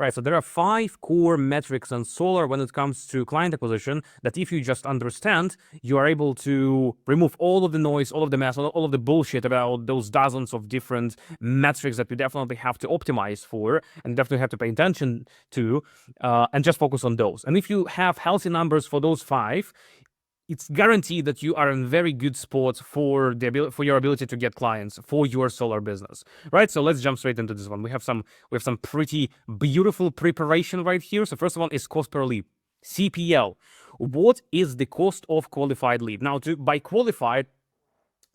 Right, so there are 5 core metrics on solar when it comes to client acquisition that if you just understand, you are able to remove all of the noise, all of the mess, all of the bullshit about those dozens of different metrics that you definitely have to optimize for and definitely have to pay attention to, and just focus on those. And if you have healthy numbers for those 5, it's guaranteed that you are in very good spot for your ability to get clients for your solar business, right? So let's jump straight into this one. We have some pretty beautiful preparation right here. So first one is cost per lead, CPL. What is the cost of qualified lead? Now, by qualified,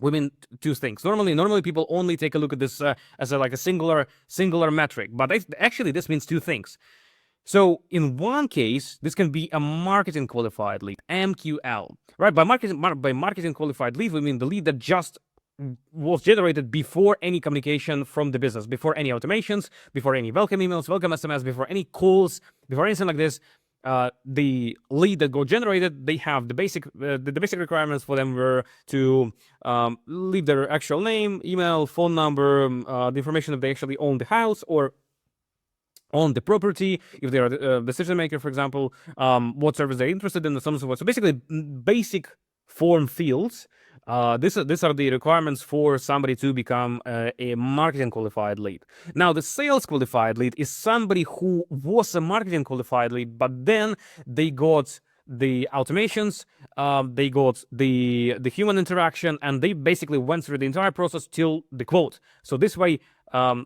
we mean 2 things. Normally people only take a look at this as a singular metric, but actually this means 2 things. So in one case, this can be a marketing qualified lead, MQL, right? By marketing qualified lead, we mean the lead that just was generated before any communication from the business, before any automations, before any welcome emails, welcome SMS, before any calls, before anything like this. The lead that got generated, they have the basic requirements for them were to leave their actual name, email, phone number, the information if they actually own the house or on the property, if they are the decision maker, for example, what service they're interested in, and so on and so forth. So basically, basic form fields. These are the requirements for somebody to become a marketing qualified lead. Now, the sales qualified lead is somebody who was a marketing qualified lead, but then they got the automations, they got the human interaction, and they basically went through the entire process till the quote. So this way,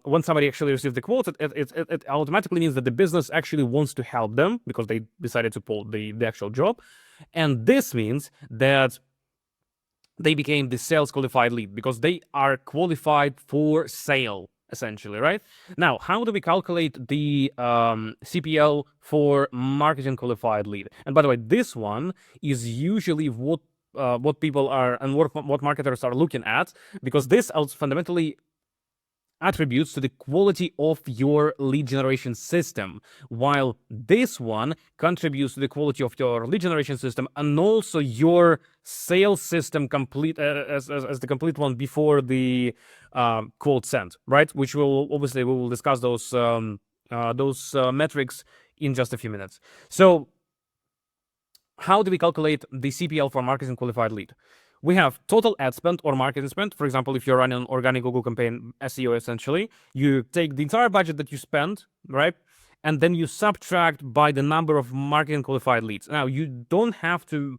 when somebody actually receives the quote, it automatically means that the business actually wants to help them because they decided to pull the actual job. And this means that they became the sales qualified lead because they are qualified for sale, essentially, right? Now, how do we calculate the CPL for marketing qualified lead? And by the way, this one is usually what people are and what marketers are looking at, because this fundamentally attributes to the quality of your lead generation system, while this one contributes to the quality of your lead generation system and also your sales system complete as the complete one before the quote sent, right? Which we will discuss those metrics in just a few minutes. So how do we calculate the CPL for marketing qualified lead? We have total ad spend or marketing spend. For example, if you're running an organic Google campaign, SEO essentially, you take the entire budget that you spend, right? And then you subtract by the number of marketing qualified leads. Now, you don't have to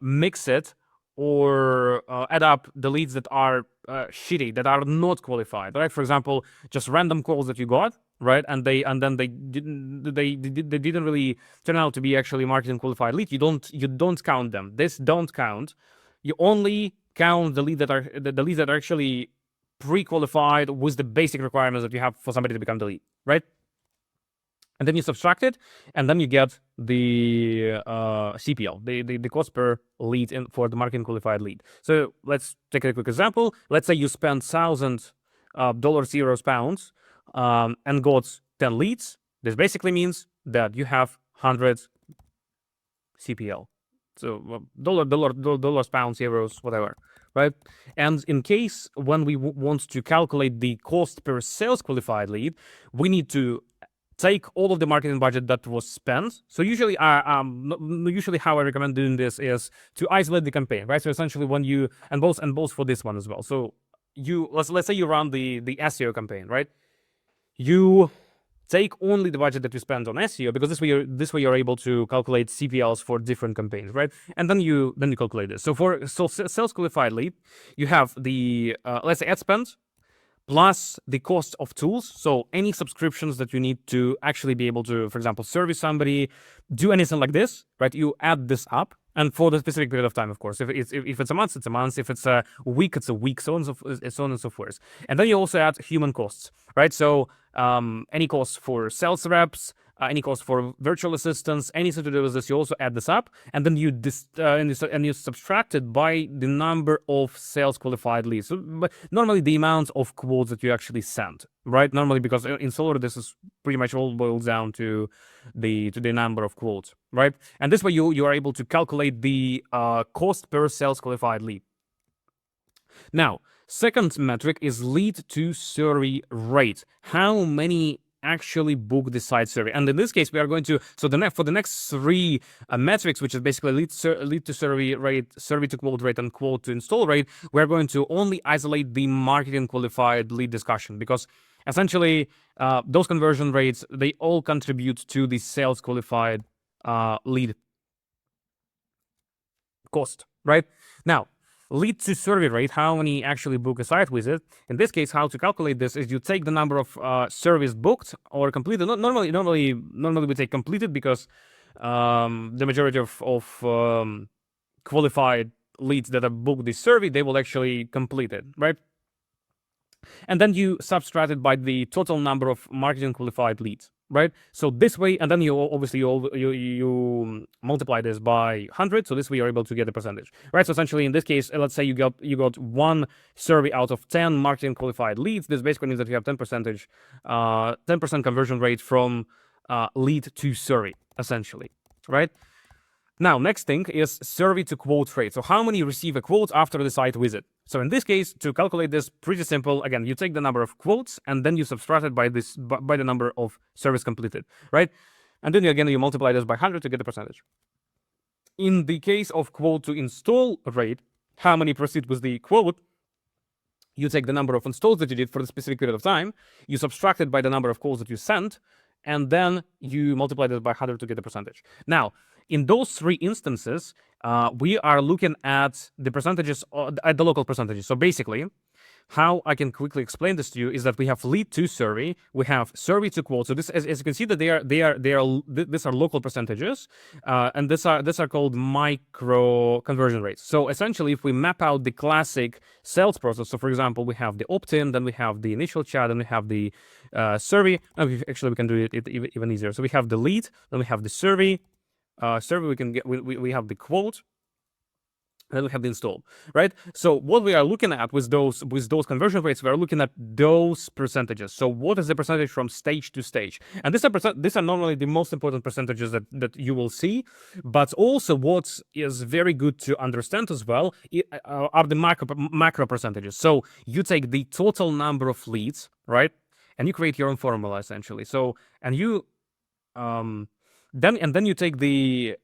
mix it or add up the leads that are shitty, that are not qualified, right? For example, just random calls that you got, right? And then they didn't really turn out to be actually marketing qualified lead. You don't count them. This don't count. You only count the leads that are actually pre-qualified with the basic requirements that you have for somebody to become the lead, right? And then you subtract it, and then you get the CPL, the cost per lead for the marketing qualified lead. So let's take a quick example. Let's say you spend $1,000 euros pounds and got 10 leads. This basically means that you have 100 CPL. So dollars, pounds, euros, whatever, right? And in case when we want to calculate the cost per sales qualified lead, we need to take all of the marketing budget that was spent. So usually how I recommend doing this is to isolate the campaign, right? So essentially when you, and both for this one as well. So let's say you run the SEO campaign, right? You take only the budget that you spend on SEO, because this way you're able to calculate CPLs for different campaigns, right? And then you calculate this. So for sales qualified lead, you have the let's say ad spend plus the cost of tools. So any subscriptions that you need to actually be able to, for example, service somebody, do anything like this, right? You add this up. And for the specific period of time, of course. If it's a month, it's a month. If it's a week, it's a week, so on and so forth. And then you also add human costs, right? So any costs for sales reps, any cost for virtual assistants, anything to do with this, you also add this up, and then you subtract it by the number of sales qualified leads. So, but normally the amount of quotes that you actually send, right? Normally, because in solar this is pretty much all boils down to the number of quotes, right? And this way you are able to calculate the cost per sales qualified lead. Now, second metric is lead to survey rate. How many actually book the site survey. And in this case, we are going to, so for the next three metrics, which is basically lead to survey rate, survey to quote rate, and quote to install rate, we're going to only isolate the marketing qualified lead discussion, because essentially those conversion rates, they all contribute to the sales qualified lead cost, right? Now, lead to survey rate, how many actually book a site visit. In this case, how to calculate this is you take the number of surveys booked or completed. Normally we take completed, because the majority of qualified leads that are booked this survey, they will actually complete it, right? And then you subtract it by the total number of marketing qualified leads, right? So this way, and then you obviously you multiply this by 100. So this way you're able to get the percentage, right? So essentially in this case, let's say you got one survey out of 10 marketing qualified leads. This basically means that you have 10% conversion rate from lead to survey, essentially, right? Now, next thing is survey to quote rate. So how many receive a quote after the site visit? So in this case, to calculate this, pretty simple. Again, you take the number of quotes and then you subtract it by the number of surveys completed, right? And then again, you multiply this by 100 to get the percentage. In the case of quote to install rate, how many proceed with the quote? You take the number of installs that you did for the specific period of time, you subtract it by the number of calls that you sent, and then you multiply this by 100 to get the percentage. Now, in those three instances, we are looking at the percentages, at the local percentages. So basically, how I can quickly explain this to you is that we have lead to survey, we have survey to quote. So this, as you can see, that these are local percentages, and these are called micro conversion rates. So essentially, if we map out the classic sales process, so for example, we have the opt-in, then we have the initial chat, then we have the survey. Actually, we can do it even easier. So we have the lead, then we have the survey. We have the quote, and then we have the install, right? So what we are looking at with those conversion rates, we are looking at those percentages. So what is the percentage from stage to stage? And these are normally the most important percentages that you will see, but also what is very good to understand as well are the macro percentages. So you take the total number of leads, right? And you create your own formula essentially. So, and you then you take the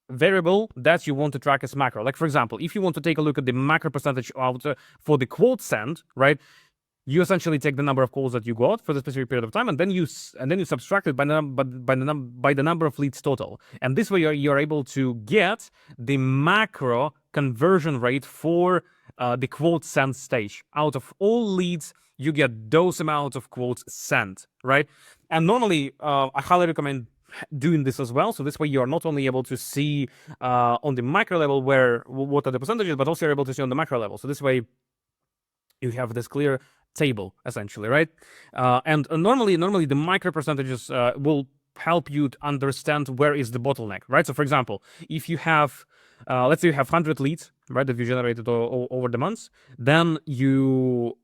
variable that you want to track as macro. Like for example, if you want to take a look at the macro percentage out for the quote send, right? You essentially take the number of calls that you got for the specific period of time, and then you subtract it by the number of leads total. And this way you're able to get the macro conversion rate for the quote send stage. Out of all leads, you get those amounts of quotes sent, right? And normally, I highly recommend doing this as well. So this way you are not only able to see on the micro level what are the percentages, but also you're able to see on the macro level. So this way you have this clear table essentially, right? And normally the micro percentages will help you to understand where is the bottleneck, right? So for example, if you have let's say you have 100 leads, right, that you generated over the months, then you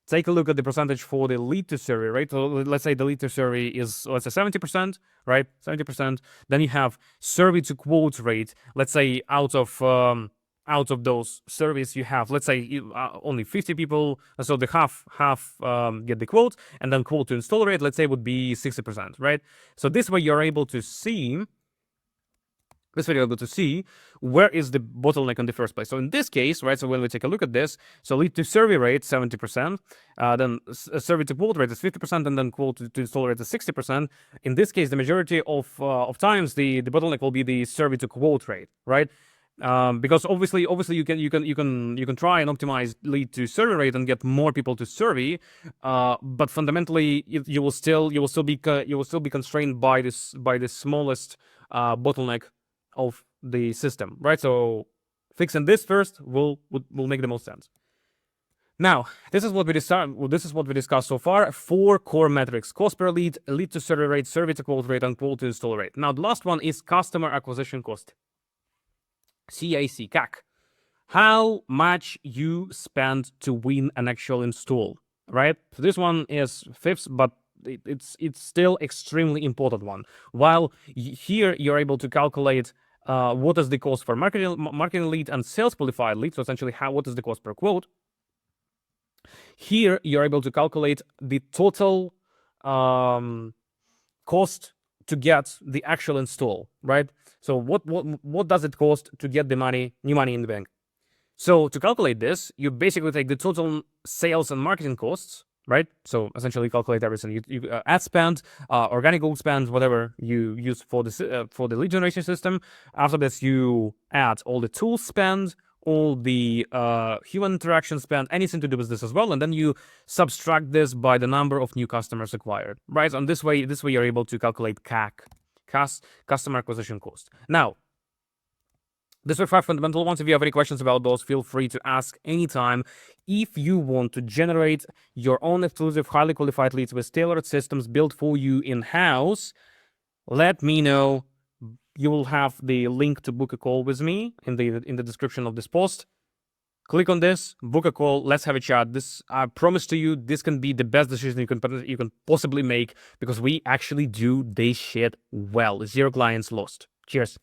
take a look at the percentage for the lead to survey, right? So let's say the lead to survey is, let's say 70%, right? 70%. Then you have survey to quote rate. Let's say out of those surveys you have, let's say only 50 people, so the half get the quote, and then quote to install rate, let's say would be 60%, right? So this way you're able to see. Where is the bottleneck in the first place. So in this case, right, so when we take a look at this, so lead to survey rate, 70%, then survey to quote rate is 50%, and then quote to install rate is 60%. In this case, the majority of times, the bottleneck will be the survey to quote rate, right? Because obviously you can try and optimize lead to survey rate and get more people to survey, but fundamentally you will still be constrained by the smallest bottleneck of the system, right? So fixing this first will make the most sense. Now, this is what we discussed so far. 4 core metrics: cost per lead, lead to survey rate, survey to quote rate, and quote to install rate. Now, the last one is customer acquisition cost. CAC. How much you spend to win an actual install, right? So this one is fifth, but it's still extremely important one. While here you're able to calculate what is the cost for marketing lead and sales qualified lead, so essentially what is the cost per quote. Here you're able to calculate the total cost to get the actual install, right? So what does it cost to get the new money in the bank? So to calculate this, you basically take the total sales and marketing costs, right? So essentially calculate everything. You ad spend, organic Google spend, whatever you use for the lead generation system. After this, you add all the tool spend, all the human interaction spend, anything to do with this as well, and then you subtract this by the number of new customers acquired, right? And this way you're able to calculate CAC, customer acquisition cost. Now, these were 5 fundamental ones. If you have any questions about those, feel free to ask anytime. If you want to generate your own exclusive, highly qualified leads with tailored systems built for you in-house, let me know. You will have the link to book a call with me in the description of this post. Click on this, book a call, let's have a chat. This, I promise to you, this can be the best decision you can possibly make, because we actually do this shit well. 0 clients lost. Cheers.